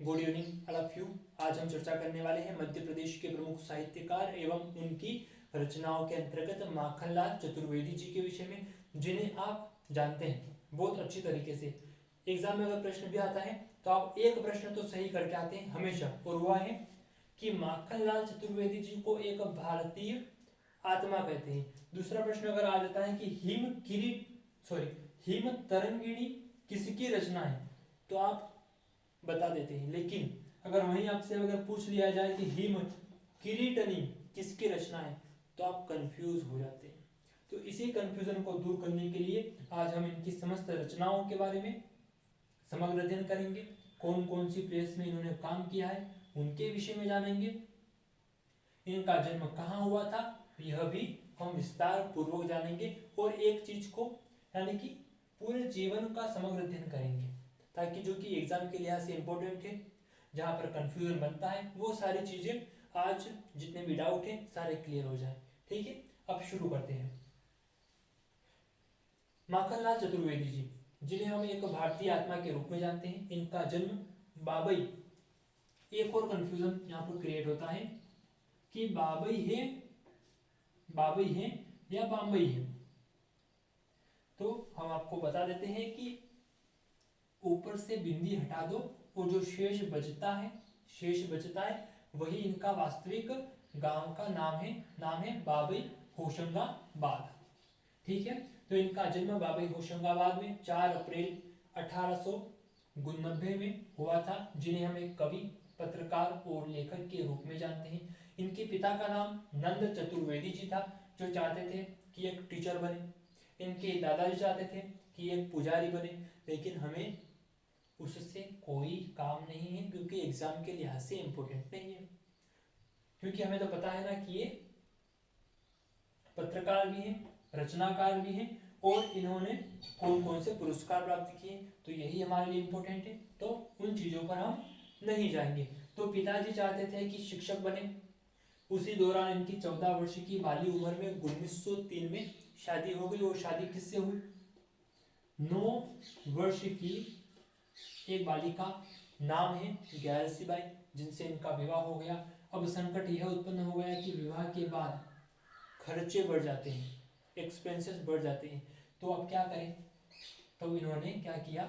Good evening all of you. आज हम चर्चा करने वाले हैं मध्य प्रदेश के प्रमुख साहित्यकार एवं उनकी रचनाओं के अंतर्गत माखनलाल चतुर्वेदी जी के विषय में, जिन्हें आप जानते हैं बहुत अच्छी तरीके से। एग्जाम में अगर प्रश्न भी आता है तो आप एक प्रश्न तो सही करके आते हैं हमेशा, और वह है कि माखनलाल चतुर्वेदी जी को एक भारतीय आत्मा कहते हैं। दूसरा प्रश्न अगर आ जाता है कि हिम तरंगिणी किसकी रचना है, तो आप बता देते हैं। लेकिन अगर वहीं आपसे अगर पूछ लिया जाए कि हिम किरीटनी किसकी रचना है, तो आप कंफ्यूज हो जाते हैं। तो इसी कंफ्यूजन को दूर करने के लिए आज हम इनकी समस्त रचनाओं के बारे में समग्र अध्ययन करेंगे। कौन कौन सी प्रेस में इन्होंने काम किया है उनके विषय में जानेंगे। इनका जन्म कहाँ हुआ था यह भी हम विस्तार पूर्वक जानेंगे, और एक चीज को यानी कि पूरे जीवन का समग्र अध्ययन करेंगे, ताकि जो कि एग्जाम के लिहाज से इंपॉर्टेंट है, जहां पर कंफ्यूजन बनता है, वो सारी चीजें आज जितने भी डाउट है सारे क्लियर हो जाए। ठीक है, अब शुरू करते हैं। माखनलाल चतुर्वेदी जी, जिन्हें हम एक भारतीय आत्मा के रूप में जानते हैं, इनका जन्म बाबई, एक और कंफ्यूजन यहाँ पर क्रिएट होता है कि बाबई है या बम्बई है। तो हम आपको बता देते हैं कि ऊपर से बिंदी हटा दो और जो शेष बचता है वही इनका वास्तविक गांव का नाम है बाबई होशंगाबाद। ठीक है, तो इनका जन्म बाबई होशंगाबाद में 4 अप्रैल 1899 में हुआ था, जिन्हें हम एक कवि, पत्रकार और लेखक के रूप में जानते हैं। इनके पिता का नाम नंद चतुर्वेदी जी था, जो चाहते थे कि एक टीचर बने। इनके दादाजी चाहते थे कि एक पुजारी बने, लेकिन हमें उससे कोई काम नहीं है, क्योंकि एग्जाम के लिहाज से इंपॉर्टेंट नहीं है। क्योंकि हमें तो पता है ना कि ये पत्रकार भी हैं, रचनाकार भी हैं, और इन्होंने कौन कौन से पुरस्कार प्राप्त किए, तो यही हमारे लिए इंपॉर्टेंट है। तो उन चीजों पर हम नहीं जाएंगे। तो पिताजी चाहते थे कि शिक्षक बने। उसी दौरान इनकी 14 वर्ष की बाली उम्र में 1903 में शादी हो गई। और शादी किससे हुई? 9 वर्ष की एक बालिका, नाम है ग्यारसी बाई, जिनसे इनका विवाह हो गया। अब संकट यह उत्पन्न हो गया कि विवाह के बाद खर्चे बढ़ जाते हैं, एक्सपेंसेस बढ़ जाते हैं। तो अब क्या करें? तो इन्होंने क्या किया,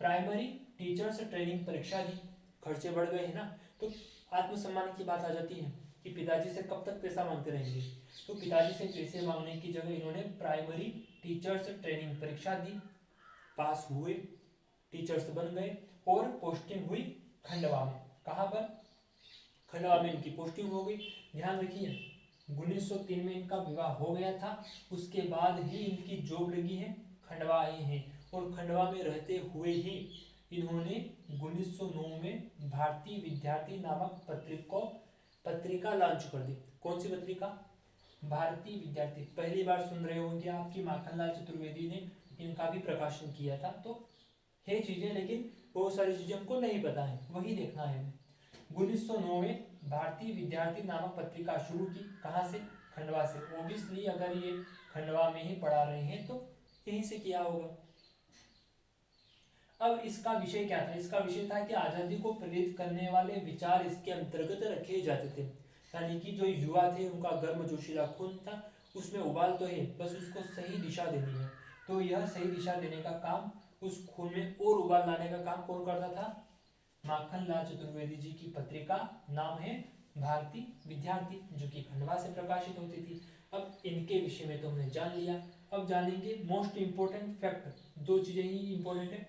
प्राइमरी टीचर्स ट्रेनिंग परीक्षा दी। खर्चे बढ़ गए हैं ना, तो आत्मसम्मान की बात आ जाती है कि पिताजी से कब तक पैसा मांगते रहेंगे। तो पिताजी से पैसे मांगने की जगह इन्होंने प्राइमरी टीचर्स ट्रेनिंग परीक्षा दी, पास हुए, टीचर्स बन गए, और पोस्टिंग हुई खंडवा में। कहाँ पर? खंडवा में इनकी पोस्टिंग हो गई। ध्यान रखिए, 1903 में इनका विवाह हो गया था, उसके बाद ही इनकी जॉब लगी है, खंडवा आए हैं। और खंडवा में रहते हुए ही इन्होंने 1909 में भारतीय विद्यार्थी नामक पत्रिका लॉन्च कर दी। कौन सी पत्रिका? भारतीय विद्यार्थी। पहली बार सुन रहे होंगे आपकी माखनलाल चतुर्वेदी ने इनका भी प्रकाशन किया था। तो है चीजें, लेकिन बहुत सारी चीजें हमको नहीं पता है, वही देखना है। 1909 में भारतीय विद्यार्थी नामक पत्रिका शुरू की। कहाँ से? खंडवा से। ओबियसली अगर ये खंडवा में ही पढ़ा रहे हैं तो यहीं से किया होगा। अब इसका विषय क्या था? इसका विषय था कि आजादी को प्रेरित करने वाले विचार इसके अंतर्गत रखे जाते थे। यानी कि जो युवा थे उनका गर्म जोशीला खून था, उसमें उबाल तो है, बस उसको सही दिशा देनी है। तो यह सही दिशा देने का काम, उस खून में और उबाल लाने का काम कौन करता था? माखनलाल चतुर्वेदी जी की पत्रिका नाम है भारतीय विद्यार्थी, जो कि खंडवा से प्रकाशित होती थी। अब इनके विषय में तो हमने जान लिया। अब जानेंगे मोस्ट इंपोर्टेंट फैक्ट। 2 चीजें ही इंपॉर्टेंट है,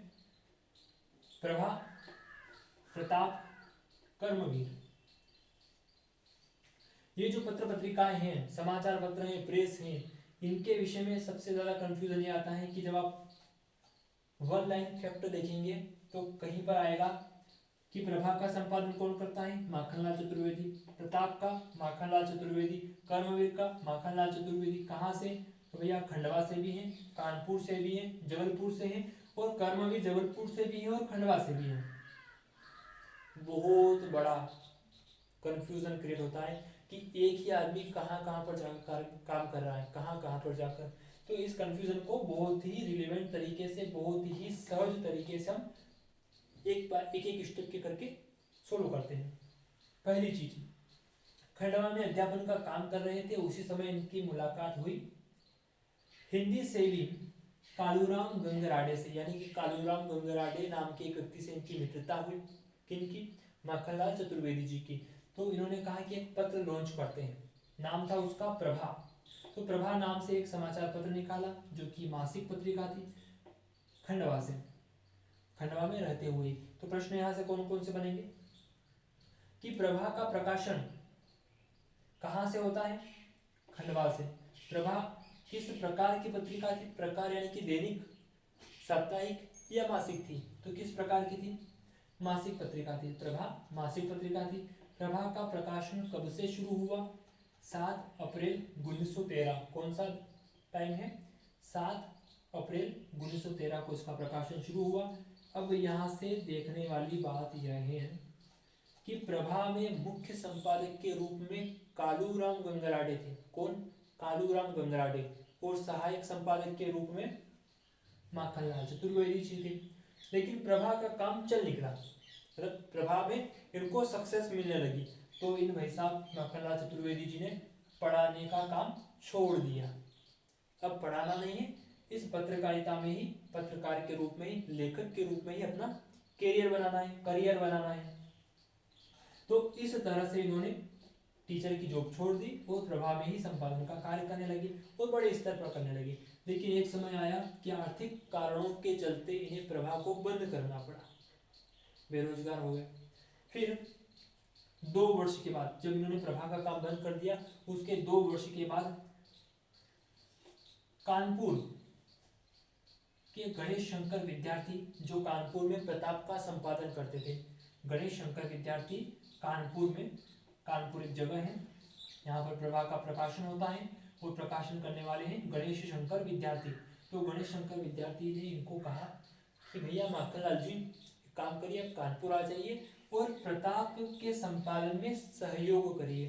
प्रभा, प्रताप, कर्मवीर। ये जो पत्र पत्रिकाएं हैं, समाचार पत्र हैं, प्रेस हैं, इनके विषय में सबसे ज्यादा कंफ्यूजन ये आता है कि जब आप वन लाइन फैक्ट देखेंगे तो कहीं पर आएगा कि प्रभा का संपादन कौन करता है? माखनलाल चतुर्वेदी। प्रताप का? माखनलाल चतुर्वेदी। कर्मवीर का? माखनलाल चतुर्वेदी। कहाँ से? तो भैया खंडवा से भी हैं, कानपुर से भी हैं, जबलपुर से हैं, और कर्मवीर जबलपुर से भी है और खंडवा से भी है। बहुत बड़ा कंफ्यूजन क्रिएट होता है कि एक ही आदमी कहाँ कहाँ पर जाकर काम कर रहा है, कहाँ कहाँ पर जाकर। तो इस कंफ्यूजन को बहुत ही रिलेवेंट तरीके से, बहुत ही सहज तरीके से हम एक बार एक एक स्टेप के करके सोल्व करते हैं। पहली चीज, खंडवा में अध्यापन का काम कर रहे थे, उसी समय इनकी मुलाकात हुई हिंदी सेवी कालूराम गंगराडे से, यानी कि कालूराम गंगराडे नाम के एक व्यक्ति से इनकी मित्रता हुई। किनकी? माखनलाल चतुर्वेदी जी की। तो इन्होंने कहा कि एक पत्र लॉन्च करते हैं, नाम था उसका प्रभा। तो प्रभा नाम से एक समाचार पत्र निकाला जो कि मासिक पत्रिका थी खंडवा से, खंडवा में रहते हुए। तो प्रश्न यहाँ से कौन कौन से बनेंगे कि प्रभा का प्रकाशन कहाँ से होता है? खंडवा से। प्रभा किस प्रकार की पत्रिका थी? प्रकार यानी कि दैनिक, साप्ताहिक या मासिक थी? तो किस प्रकार की थी? मासिक पत्रिका थी। प्रभा मासिक पत्रिका थी। प्रभा का प्रकाशन कब से शुरू हुआ? 7 अप्रैल 1913। कौन सा टाइम है? 7 अप्रैल 1913 को इसका प्रकाशन शुरू हुआ। अब यहाँ से देखने वाली बात यह है कि प्रभा में मुख्य संपादक के रूप में कालूराम गंगराडे थे। कौन? कालूराम गंगराडे। और सहायक संपादक के रूप में माखनलाल चतुर्वेदी जी थे। लेकिन प्रभा का काम चल निकला, मतलब प्रभा में इनको सक्सेस मिलने लगी, तो इन भाई साहब माखनलाल चतुर्वेदी जी ने पढ़ाने का काम छोड़ दिया। अब पढ़ाना नहीं है, इस पत्रकारिता में ही, पत्रकार के रूप में ही, लेखक के रूप में ही अपना करियर बनाना है। तो इस तरह से इन्होंने टीचर की जॉब छोड़ दी और प्रभा में ही संपादन का कार्य करने लगी और बड़े स्तर पर करने लगी। लेकिन एक समय आया कि आर्थिक कारणों के चलते इन्हें प्रभा को बंद करना पड़ा, बेरोजगार हो गए। फिर 2 वर्ष के बाद जब इन्होंने प्रभा का काम बंद कर दिया, उसके 2 वर्ष के बाद कानपुर के गणेश शंकर विद्यार्थी, जो कानपुर में प्रताप का संपादन करते थे, गणेश शंकर विद्यार्थी कानपुर में, कानपुर एक जगह है, यहाँ पर प्रभा का प्रकाशन होता है और प्रकाशन करने वाले हैं गणेश शंकर विद्यार्थी। तो गणेश शंकर विद्यार्थी ने इनको कहा कि भैया माखनलाल जी काम करिए, आप कानपुर आ जाइए और प्रताप के संपादन में सहयोग करिए।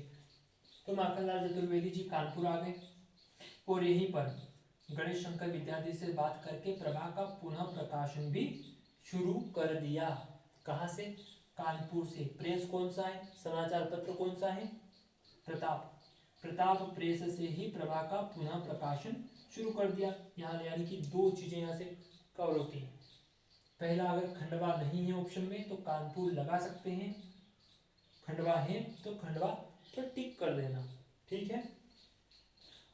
तो माखनलाल चतुर्वेदी जी कानपुर आ गए और यहीं पर गणेश शंकर विद्यार्थी से बात करके प्रभा का पुनः प्रकाशन भी शुरू कर दिया। कहाँ से? कानपुर से। प्रेस कौन सा है? समाचार पत्र कौन सा है? प्रताप। प्रताप प्रेस से ही प्रभा का पुनः प्रकाशन शुरू कर दिया। यहाँ यानी कि 2 चीजें यहाँ से कवर होती हैं। पहला, अगर खंडवा नहीं है ऑप्शन में तो कानपुर लगा सकते हैं, खंडवा है तो खंडवा पर टिक कर देना, ठीक है।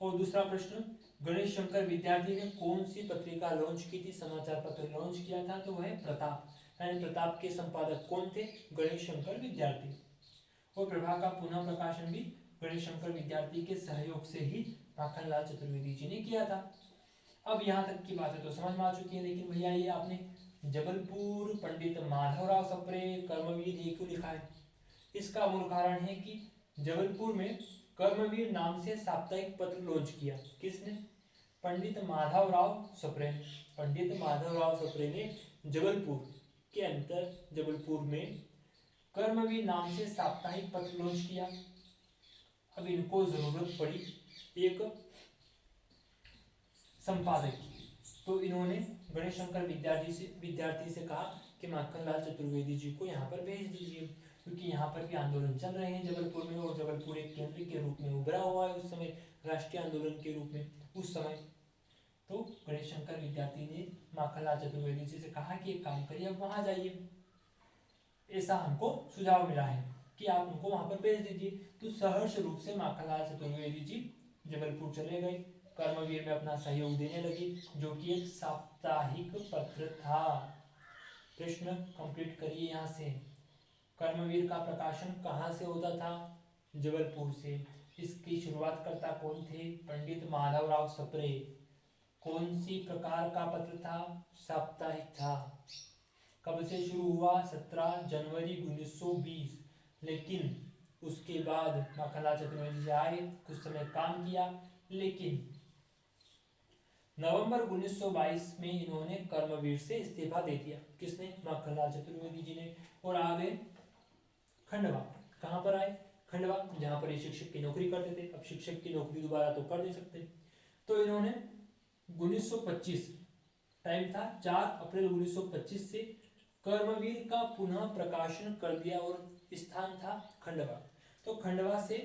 और दूसरा प्रश्न, गणेश शंकर विद्यार्थी ने कौन सी पत्रिका लॉन्च की थी, समाचार पत्र लॉन्च किया था? तो वह प्रताप, यानी प्रताप के संपादक कौन थे? गणेश शंकर विद्यार्थी। और प्रभा का पुनः प्रकाशन भी गणेश शंकर विद्यार्थी के सहयोग से ही माखनलाल चतुर्वेदी जी ने किया था। अब यहाँ तक की बातें तो समझ में आ चुकी है, लेकिन भैया ये आपने जबलपुर पंडित माधवराव सप्रे कर्मवीर ये क्यों लिखा है? इसका मूल कारण है कि जबलपुर में कर्मवीर नाम से साप्ताहिक पत्र लॉन्च किया। किसने? पंडित माधवराव सप्रे। पंडित माधवराव सप्रे ने जबलपुर के अंतर जबलपुर में कर्मवीर नाम से साप्ताहिक पत्र लॉन्च किया। अब इनको जरूरत पड़ी एक संपादक की, तो इन्होंने गणेश शंकर विद्यार्थी से कहा कि माखनलाल चतुर्वेदी जी को यहाँ पर भेज दीजिए, क्योंकि यहाँ पर भी आंदोलन चल रहे हैं जबलपुर में, और जबलपुर एक केंद्र के रूप में उभरा हुआ है उस समय, राष्ट्रीय आंदोलन के रूप में उस समय। तो गणेश शंकर विद्यार्थी ने माखनलाल चतुर्वेदी जी से कहा कि एक काम करिए, अब वहां जाइए, ऐसा हमको सुझाव मिला है कि आप उनको वहां पर भेज दीजिए। तो सहर्ष रूप से माखनलाल चतुर्वेदी जी जबलपुर चले गए, कर्मवीर में अपना सहयोग देने लगे, जो कि एक साप्ताहिक पत्र था। प्रश्न कंप्लीट करिए यहाँ से। कर्मवीर का प्रकाशन कहाँ से होता था? जबलपुर से। इसकी शुरुआत करता कौन थे? पंडित माधवराव सप्रे। कौन सी प्रकार का पत्र था? साप्ताहिक था। कब से शुरू हुआ? 17 जनवरी 1920। लेकिन उसके बाद माखनलाल चतुर्वेदी जी आए, कुछ समय काम किया, लेकिन नवंबर 1922 में इन्होंने कर्मवीर से इस्तीफा दे दिया। किसने? माखनलाल चतुर्वेदी जी ने। और आ गए खंडवा। कहाँ पर आए? खंडवा, जहाँ पर ये शिक्षक की नौकरी करते थे। अब शिक्षक की नौकरी दोबारा तो कर नहीं सकते, तो इन्होंने 1925 टाइम था 4 अप्रैल 1925 से कर्मवीर का पुनः प्रकाशन कर दिया और स्थान था खंडवा। तो खंडवा से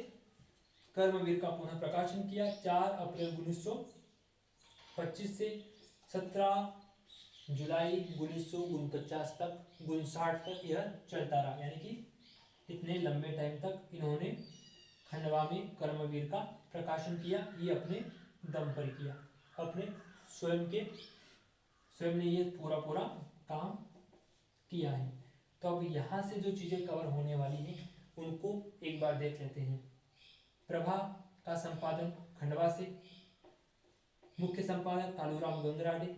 कर्मवीर का पुनः प्रकाशन किया 4 अप्रैल 1925 से 17 जुलाई 1949 तक 59 तक यह चलता रहा, यानी कि इतने लंबे टाइम तक इन्होंने खंडवा में कर्मवीर का प्रकाशन किया। ये अपने दम पर किया, अपने स्वयं ने ये पूरा काम किया है। तो अब यहाँ से जो चीजें कवर होने वाली हैं उनको एक बार देख लेते हैं। प्रभा का संपादन खंडवा से, मुख्य संपादक कालूराम गंगराडे,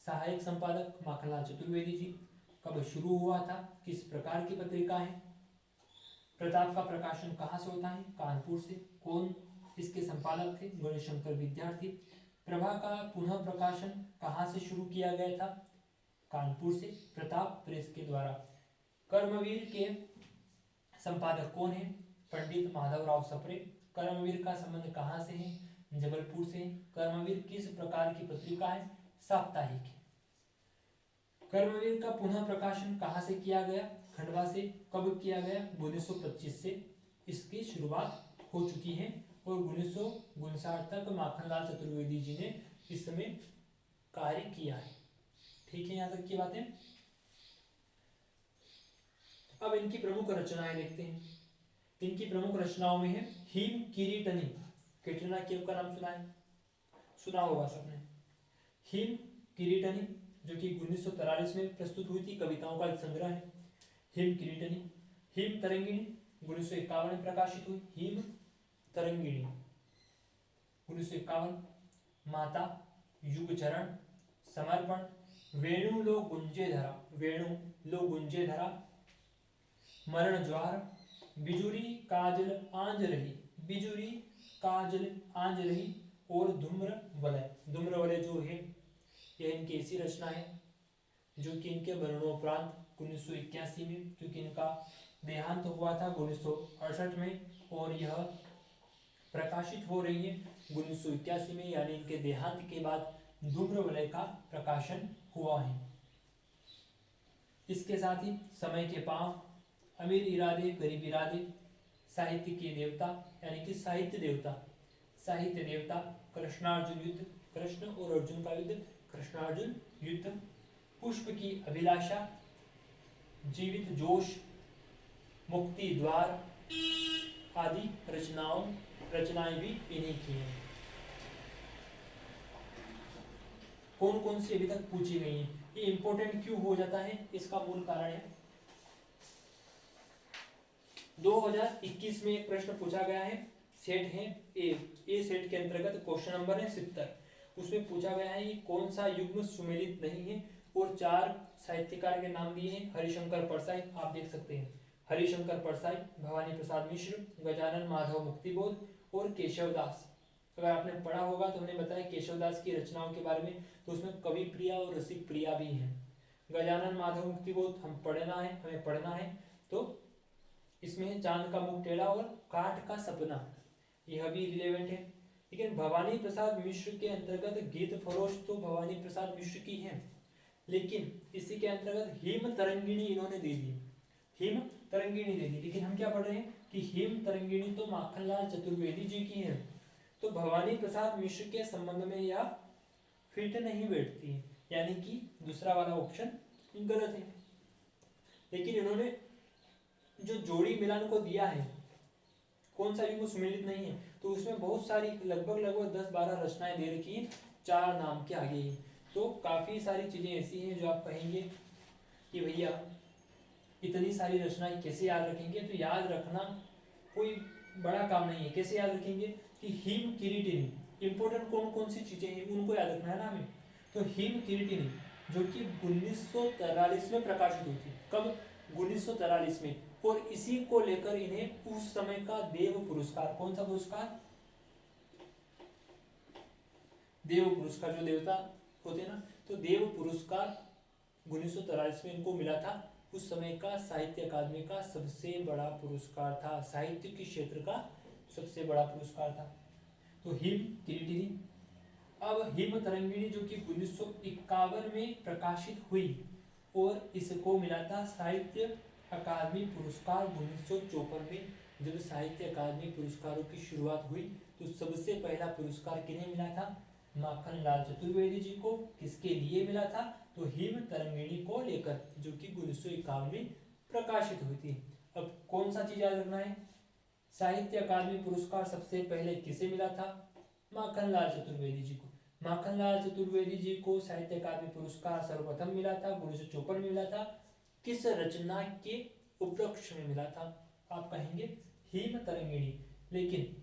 सहायक संपादक माखनलाल चतुर्वेदी जी। कब शुरू हुआ था, किस प्रकार की पत्रिका है, प्रताप का प्रकाशन कहाँ से होता है, कानपुर से। कौन इसके संपादक थे, गणेशशंकर विद्यार्थी। प्रभा का पुनः प्रकाशन कहाँ से शुरू किया गया था, कानपुर से, प्रताप प्रेस के द्वारा। कर्मवीर के संपादक कौन है, पंडित माधवराव सप्रे। कर्मवीर का संबंध कहाँ से है, जबलपुर से। कर्मवीर किस प्रकार की पत्रिका है, साप्ताहिक है। कर्मवीर का पुनः प्रकाशन कहाँ से किया गया, खंडवा से। कब किया गया, 1925 से इसकी शुरुआत हो चुकी है और 1959 तक माखनलाल चतुर्वेदी जी ने इसमें कार्य किया है। ठीक है, यहाँ तक की बातें। अब इनकी प्रमुख रचनाएं देखते हैं। इनकी प्रमुख रचनाओं में है हिम किरीटनी। कैटरीना कैफ का नाम सुना होगा सबने। हिम किरीटनी जो कि 1943 में प्रस्तुत हुई थी, कविताओं का एक संग्रह है हिम किरीटनी। हिम तरंगिणी 1951 में प्रकाशित हुई, हिम तरंगिणी 1951। माता, युग चरण, समर्पण, वेणु लो गुंजे धरा, मरण ज्वार, बिजुरी काजल आंज रही और धूम्र वलय जो है यह इनकी ऐसी रचना है जो कि इनके मरणोपरांत 1981 में, क्योंकि इनका देहांत हुआ था 1968 में और यह प्रकाशित हो रही है 1981 में, यानी इनके देहांत के बाद धूम्र वलय का प्रकाशन हुआ है। इसके साथ ही समय के पांव, अमीर इरादे गरीब इरादे, साहित्य के देवता यानी कि साहित्य देवता, कृष्णार्जुन युद्ध, कृष्ण और अर्जुन का युद्ध, कृष्णार्जुन युद्ध, पुष्प की अभिलाषा, जीवित जोश, मुक्ति द्वार आदि रचनाएं भी इन्हीं की हैं। कौन कौन सी अभी तक पूछी गई हैं, ये इंपॉर्टेंट क्यों हो जाता है, इसका मूल कारण है 2021 में एक प्रश्न पूछा गया है, सेट है ए सेट के अंतर्गत क्वेश्चन नंबर है 70। उसमें पूछा गया है कि कौन सा युग्म सुमेलित नहीं है और 4 साहित्यकार के नाम दिए हैं। हरिशंकर परसाई, आप देख सकते हैं, हरिशंकर परसाई, भवानी प्रसाद मिश्र, गजानन माधव मुक्तिबोध और केशवदास। अगर आपने पढ़ा होगा तो हमने बताया केशवदास की रचनाओं के बारे में, तो उसमें कवि प्रिया और रसिक प्रिया भी हैं। गजानन माधव मुक्तिबोध हमें पढ़ना है, तो इसमें चांद का मुख टेढ़ा और काठ का सपना, यह भी रिलेवेंट है। लेकिन भवानी प्रसाद मिश्र के अंतर्गत गीत फरोश तो भवानी प्रसाद मिश्र की है, लेकिन इसी के अंतर्गत हिम तरंगिणी इन्होंने दे दी, लेकिन हम क्या पढ़ रहे हैं कि हिम तरंगिणी तो माखनलाल चतुर्वेदी जी की है, तो भवानी प्रसाद मिश्र के संबंध में यह फिट नहीं बैठती है, यानी कि दूसरा वाला ऑप्शन गलत है। लेकिन इन्होंने जो जोड़ी मिलान को दिया है, कौन सा युग्म सुमेलित नहीं है, तो उसमें बहुत सारी लगभग 10-12 रचनाएं दे रखी हैं 4 नाम के आगे ही। तो काफी सारी चीजें ऐसी हैं जो आप कहेंगे कि भैया इतनी सारी रचनाएं कैसे याद रखेंगे, तो याद रखना कोई बड़ा काम नहीं है। कैसे याद रखेंगे कि हिम किरीटिनी, इंपोर्टेंट कौन कौन सी चीजें हैं उनको याद रखना है ना हमें। तो हिम किरीटिनी जो कि 1943 में प्रकाशित हुई थी, कब, 1943 में, और इसी को लेकर इन्हें उस समय का देव पुरस्कार, कौन सा पुरस्कार, देव पुरस्कार, जो देवता होते ना, तो देव पुरस्कार 1943 में इनको मिला था। उस समय का साहित्य अकादमी का सबसे बड़ा पुरस्कार था, साहित्य के क्षेत्र का सबसे बड़ा पुरस्कार था। तो हिम किरीटिनी। अब हिम तरंगिणी जो कि 1951 में प्रकाशित हुई, और इसको मिला था साहित्य अकादमी पुरस्कार 1954 में। जब साहित्य अकादमी पुरस्कारों की शुरुआत हुई तो सबसे पहला पुरस्कार किन्हें मिला था? माखनलाल चतुर्वेदी जी को। किसके लिए मिला था? तो हिम तरंगिणी को लेकर, जो कि 1951 में प्रकाशित हुई थी। अब कौन सा चीज याद रखना है? साहित्य अकादमी पुरस्कार सबसे पहले किसे मिला था? माखनलाल चतुर्वेदी जी को। माखनलाल चतुर्वेदी जी को साहित्य अकादमी पुरस्कार सर्वप्रथम मिला था 1954 में मिला था। किस रचना के उपलक्ष्य में मिला था? आप कहेंगे हिम तरंगिणी, लेकिन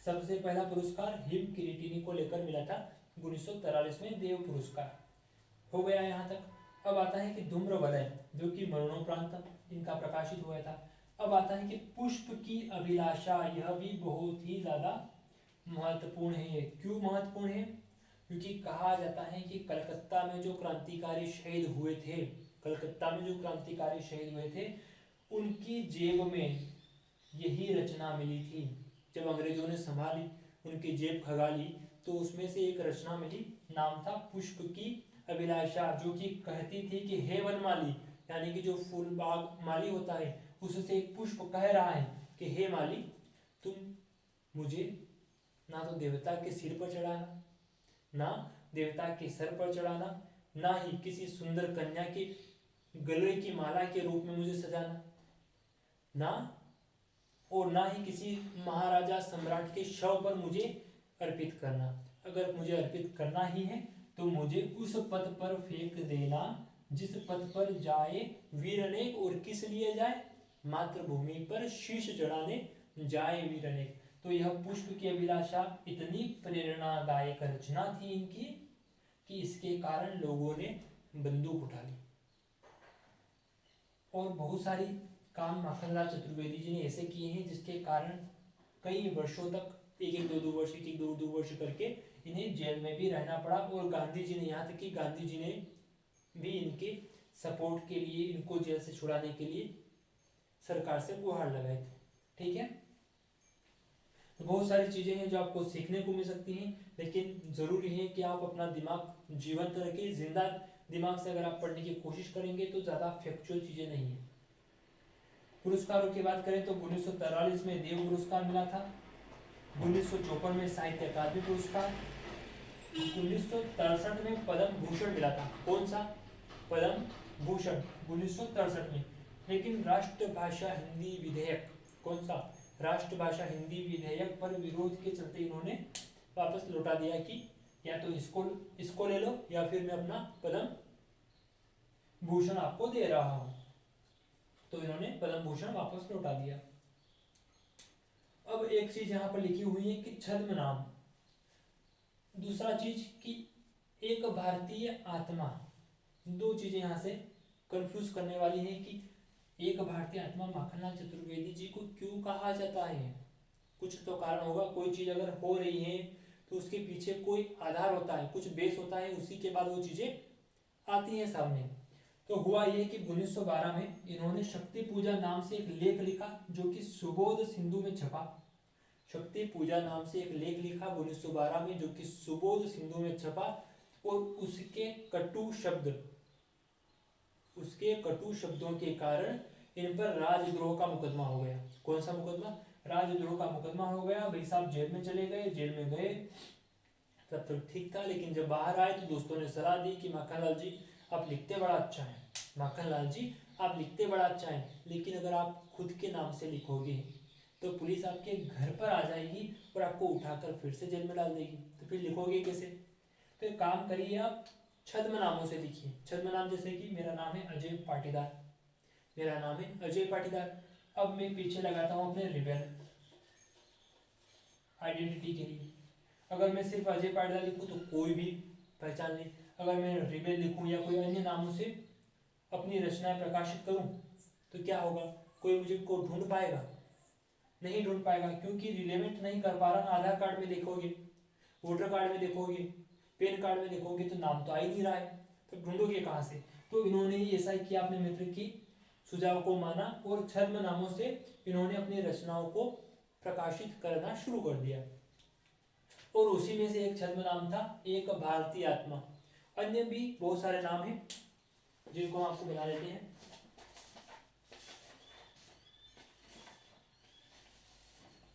सबसे पहला पुरस्कार हिम किरीटिनी को लेकर मिला था 1943 में, देव पुरस्कार। हो गया यहाँ तक। अब आता है कि धूम्रवलय, जो कि मरणोपरांत इनका प्रकाशित हुआ था। अब आता है कि पुष्प की अभिलाषा, यह भी बहुत ही ज्यादा महत्वपूर्ण है। क्यों महत्वपूर्ण है? क्योंकि कहा जाता है कि कलकत्ता में जो क्रांतिकारी शहीद हुए थे, कलकत्ता में जो क्रांतिकारी शहीद हुए थे, उनकी जेब में यही रचना मिली थी। जब अंग्रेजों ने संभाली, उनकी जेब खगाली, तो उसमें से एक रचना मिली, नाम था पुष्प की अभिलाषा, जो कि कहती थी कि हे वनमाली, यानी कि जो फूल बाग माली होता है, उससे एक पुष्प कह रहा है कि हे माली, तुम मुझे ना तो देवता के सिर पर चढ़ाना, ना देवता के सर पर चढ़ाना, ना ही किसी सुंदर कन्या के गले की माला के रूप में मुझे सजाना, ना और ना ही किसी महाराजा सम्राट के शव पर मुझे अर्पित करना। अगर मुझे अर्पित करना ही है तो मुझे उस पथ पर फेंक देना जिस पथ पर जाए वीर अनेक। और किस लिए जाए? मातृभूमि पर शीश चढ़ाने जाए वीर अनेक। तो यह पुष्प की अभिलाषा इतनी प्रेरणादायक रचना थी इनकी कि इसके कारण लोगों ने बंदूक उठा ली। और बहुत सारी काम माखनलाल चतुर्वेदी जी ने ऐसे किए हैं जिसके कारण कई वर्षों तक, एक दो वर्ष करके इन्हें जेल में भी रहना पड़ा। और गांधी जी ने, यहाँ तक कि गांधी जी ने भी इनके सपोर्ट के लिए, इनको जेल से छुड़ाने के लिए सरकार से गुहार लगाए थे। ठीक है, तो बहुत सारी चीजें हैं जो आपको सीखने को मिल सकती हैं, लेकिन जरूरी है कि आप अपना दिमाग जीवंत रखें। जिंदा दिमाग से अगर आप पढ़ने की कोशिश करेंगे तो ज्यादा फैक्चुअल चीजें नहीं है। पुरस्कारों की बात करें तो 1943 में देव पुरस्कार मिला था, 1954 में साहित्य अकादमी पुरस्कार, 1963 में पद्म भूषण मिला था। कौन सा? पद्म भूषण 1963 में। लेकिन राष्ट्रभाषा हिंदी विधेयक, कौन सा? राष्ट्रभाषा हिंदी विधेयक पर विरोध के चलते इन्होंने वापस लौटा दिया कि या तो इसको ले लो या फिर मैं अपना पद्म भूषण आपको दे रहा हूं। तो इन्होंने पद्म भूषण वापस लौटा दिया। अब एक चीज यहां पर लिखी हुई है कि छद्म नाम, दूसरा चीज कि एक भारतीय आत्मा। दो चीजें यहां से कंफ्यूज करने वाली है कि एक भारतीय आत्मा माखनलाल चतुर्वेदी जी को क्यों कहा जाता है। कुछ तो कारण होगा। कोई चीज अगर हो रही है तो उसके पीछे कोई आधार होता है, कुछ बेस होता है, उसी के बाद वो चीजें आती हैं सामने। तो हुआ ये कि 1912 में इन्होंने शक्ति पूजा नाम से एक लेख लिखा, जो कि सुबोध सिंधु में छपा। शक्ति पूजा नाम से एक लेख लिखा 1912 में, जो कि सुबोध सिंधु में छपा। और उसके कटु शब्दों के कारण इन पर राजद्रोह का मुकदमा हो गया। कौन सा मुकदमा? राजद्रोह का मुकदमा हो गया। भाई साहब जेल में चले गए, जेल में गए तब तक ठीक था, लेकिन जब बाहर आए तो दोस्तों ने सलाह दी कि माखनलाल जी आप लिखते बड़ा अच्छा है, माखनलाल जी आप लिखते बड़ा अच्छा है, लेकिन अगर आप खुद के नाम से लिखोगे तो पुलिस आपके घर पर आ जाएगी और आपको उठाकर फिर से जेल में डाल देगी। तो फिर लिखोगे कैसे? तो एक काम करिए, आप छद्म नामों से लिखिए। छद्म नाम जैसे कि मेरा नाम है अजय पाटीदार, मेरा नाम है अजय पाटीदार। अब मैं पीछे लगाता हूँ अपने रिबेल आइडेंटिटी के लिए। अगर मैं सिर्फ अजय पाटीदार लिखूँ तो कोई भी पहचान ले। अगर मैं रिबेल लिखूँ या कोई अन्य नामों से अपनी रचनाएं प्रकाशित करूँ तो क्या होगा? कोई मुझे को ढूंढ पाएगा? नहीं ढूंढ पाएगा, क्योंकि रिलेवेंट नहीं कर पा रहा। आधार कार्ड में देखोगे, वोटर कार्ड में देखोगे, पैन कार्ड में देखोगे तो नाम तो आ ही नहीं रहा है, तो ढूंढोगे कहाँ से? तो इन्होंने ही ऐसा किया, अपने मित्र की सुझाव को माना और छद्म नामों से इन्होंने अपनी रचनाओं को प्रकाशित करना शुरू कर दिया। और उसी में से एक छद्म नाम था एक भारतीय आत्मा। अन्य भी बहुत सारे नाम हैं जिनको हम आपको बता देते हैं।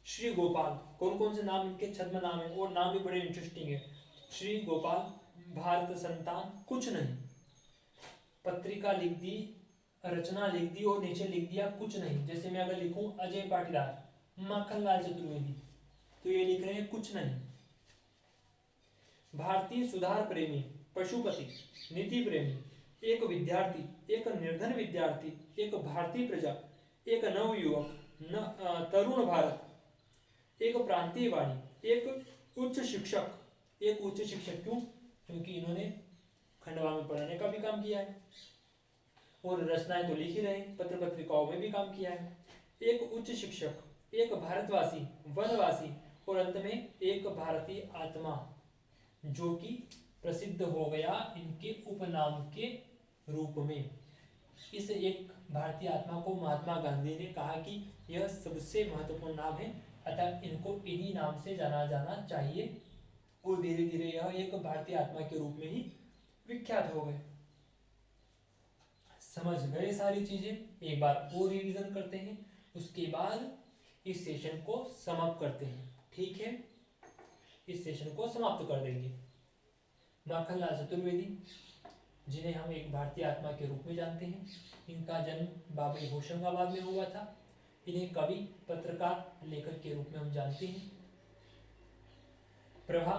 श्री गोपाल, कौन कौन से नाम इनके छद्म नाम है और नाम भी बड़े इंटरेस्टिंग है। श्री गोपाल, भारत संतान, कुछ नहीं, पत्रिका लिख दी, रचना लिख दी और नीचे लिख दिया कुछ नहीं। जैसे मैं अगर लिखूं अजय पाटीदार, माखनलाल चतुर्वेदी, तो ये लिख रहे हैं कुछ नहीं। भारतीय सुधार प्रेमी, पशुपति, नीति प्रेमी, एक विद्यार्थी, एक निर्धन विद्यार्थी, एक भारतीय प्रजा, एक नवयुवक, तरुण भारत, एक प्रांतीय वाणी, एक उच्च शिक्षक। एक उच्च शिक्षक क्यों? क्योंकि इन्होंने खंडवा में पढ़ाने का भी काम किया है और रचनाएं तो लिख ही रहे, पत्र पत्रिकाओं में भी काम किया है। एक उच्च शिक्षक, एक भारतवासी, वनवासी और अंत में एक भारतीय आत्मा, जो कि प्रसिद्ध हो गया इनके उपनाम के रूप में। इस एक भारतीय आत्मा को महात्मा गांधी ने कहा कि यह सबसे महत्वपूर्ण नाम है, अतः इनको इन्हीं नाम से जाना जाना चाहिए, और धीरे धीरे यह एक भारतीय आत्मा के रूप में ही विख्यात हो गए। समझ गए सारी चीजें? एक बार और रिवीजन करते हैं, उसके बाद इस सेशन को समाप्त करते हैं। ठीक है, इस सेशन को समाप्त कर देंगे। माखनलाल चतुर्वेदी, जिन्हें हम एक भारतीय आत्मा के रूप में जानते हैं, इनका जन्म बाबई होशंगाबाद में हुआ था। इन्हें कवि, पत्रकार, लेखक के रूप में हम जानते हैं। प्रभा,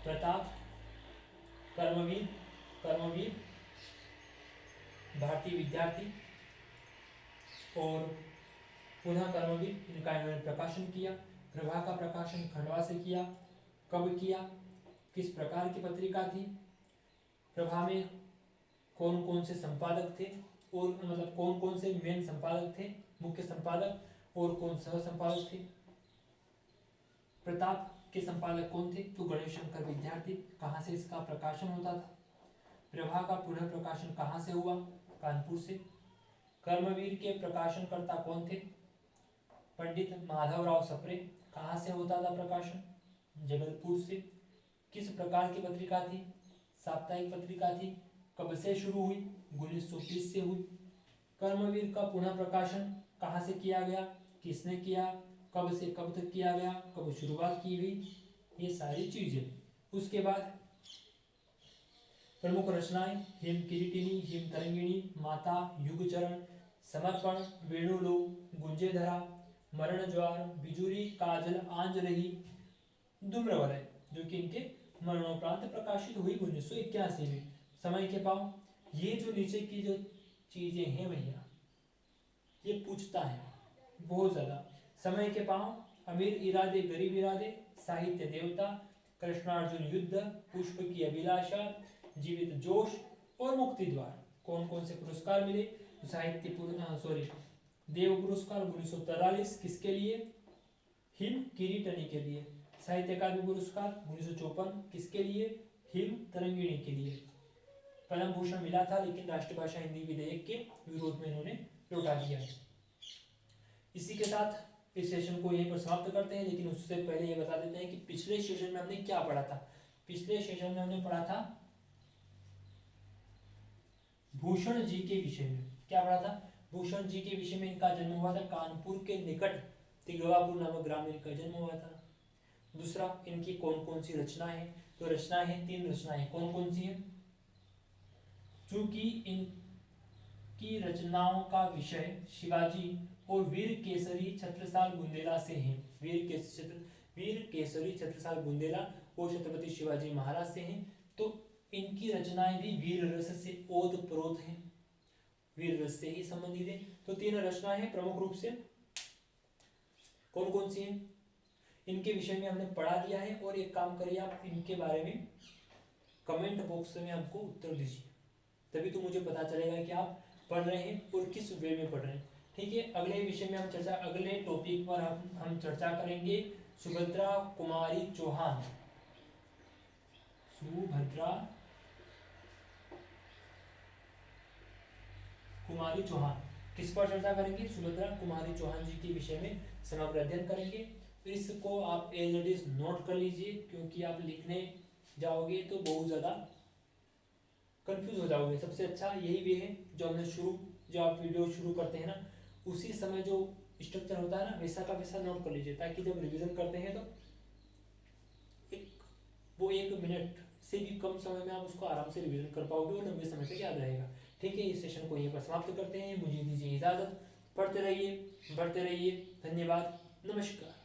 प्रताप, कर्मवीर, भारतीय विद्यार्थी और पुनः कर्मवीर, इनका इन्होंने प्रकाशन किया। प्रभा का प्रकाशन खंडवा से किया। कब किया, किस प्रकार की पत्रिका थी, प्रभा में कौन कौन से संपादक थे, और मतलब कौन कौन से मेन संपादक थे, मुख्य संपादक, और कौन सह संपादक थे। प्रताप के संपादक कौन थे, तो गणेश शंकर विद्यार्थी। कहाँ से इसका प्रकाशन होता था। प्रभा का पुनः प्रकाशन कहाँ से हुआ, कानपुर से। कर्मवीर के प्रकाशनकर्ता कौन थे, पंडित माधवराव सप्रे। कहाँ से होता था प्रकाशन, जबलपुर से। किस प्रकार की पत्रिका थी, साप्ताहिक पत्रिका थी। कब से शुरू हुई, 1920 से हुई। कर्मवीर का पुनः प्रकाशन कहाँ से किया गया, किसने किया, कब से कब तक किया गया, कब शुरुआत की गई, ये सारी चीजें। उसके बाद प्रमुख रचनाएं, हिम किरीटिनी, हिम तरंगिणी, माता, युगचरण, समर्पण, वेणुलोक, गुंजेधरा, मरण ज्वार, बिजुरी, काजल, आंज रही, धूम्रवलय, जो कि इनके मरणोपरांत प्रकाशित हुई 1981 में। समय के पाँव, ये जो नीचे की जो चीजें हैं भैया, ये पूछता है बहुत ज्यादा। समय के पाँव, अमीर इरादे गरीब इरादे, साहित्य देवता, कृष्णार्जुन युद्ध, पुष्प की अभिलाषा, जीवित जोश और मुक्ति द्वार। कौन कौन से पुरस्कार मिले, साहित्य देव पुरस्कार 1943 किसके लिए, हिम किरीटनी के लिए। साहित्य अकादमी पुरस्कार 1954 किसके लिए, हिम तरंगिणी के लिए। पद्म भूषण मिला था, लेकिन राष्ट्रभाषा हिंदी विधेयक के विरोध में इन्होंने लौटा दिया है। इसी के साथ इस सेशन को यहीं पर समाप्त करते हैं, लेकिन उससे पहले ये बता देते हैं कि पिछले सेशन में हमने क्या पढ़ा था। पिछले सेशन में हमने पढ़ा था भूषण जी के विषय में। क्या पढ़ा था, भूषण जी के विषय में। इनका जन्म हुआ था कानपुर के निकट तिगवापुर नामक ग्राम में इनका जन्म हुआ था। दूसरा, इनकी कौन कौन सी रचनाएं हैं, तो रचनाएं हैं 3 रचनाएं। कौन कौन सी है, चूंकि इनकी रचनाओं का विषय शिवाजी और वीर केसरी छत्रसाल बुंदेला से हैं। वीर केसरी छत्रसाल बुंदेला और छत्रपति शिवाजी महाराज से हैं, तो इनकी रचनाएं भी वीर रस से ओतप्रोत हैं, वीर रस से ही संबंधित है। तो 3 रचनाएं हैं प्रमुख रूप से। कौन कौन सी हैं, इनके विषय में हमने पढ़ा दिया है। और एक काम करिए, आप इनके बारे में कमेंट बॉक्स में हमको उत्तर दीजिए, तभी तो मुझे पता चलेगा कि आप पढ़ रहे हैं और किस वे में पढ़ रहे हैं। ठीक है, अगले विषय में हम अगले टॉपिक पर हम चर्चा करेंगे सुभद्रा कुमारी चौहान। सुभद्रा कुमारी चौहान, किस पर चर्चा करेंगे, सुभद्रा कुमारी चौहान जी के विषय में समग्र अध्ययन करेंगे। तो इसको आप एज इट इज नोट कर लीजिए, क्योंकि आप लिखने जाओगे तो बहुत ज्यादा कंफ्यूज हो जाओगे। सबसे अच्छा यही वे है जो आप वीडियो शुरू करते हैं ना, उसी समय जो स्ट्रक्चर होता है ना वैसा का वैसा नोट कर लीजिए, ताकि जब रिवीजन करते हैं तो वो 1 मिनट से भी कम समय में आप उसको आराम से रिवीजन कर पाओगे और लंबे समय तक याद रहेगा। ठीक है, इस सेशन को यहीं पर समाप्त करते हैं। मुझे दीजिए इजाज़त। पढ़ते रहिए, बढ़ते रहिए। धन्यवाद, नमस्कार।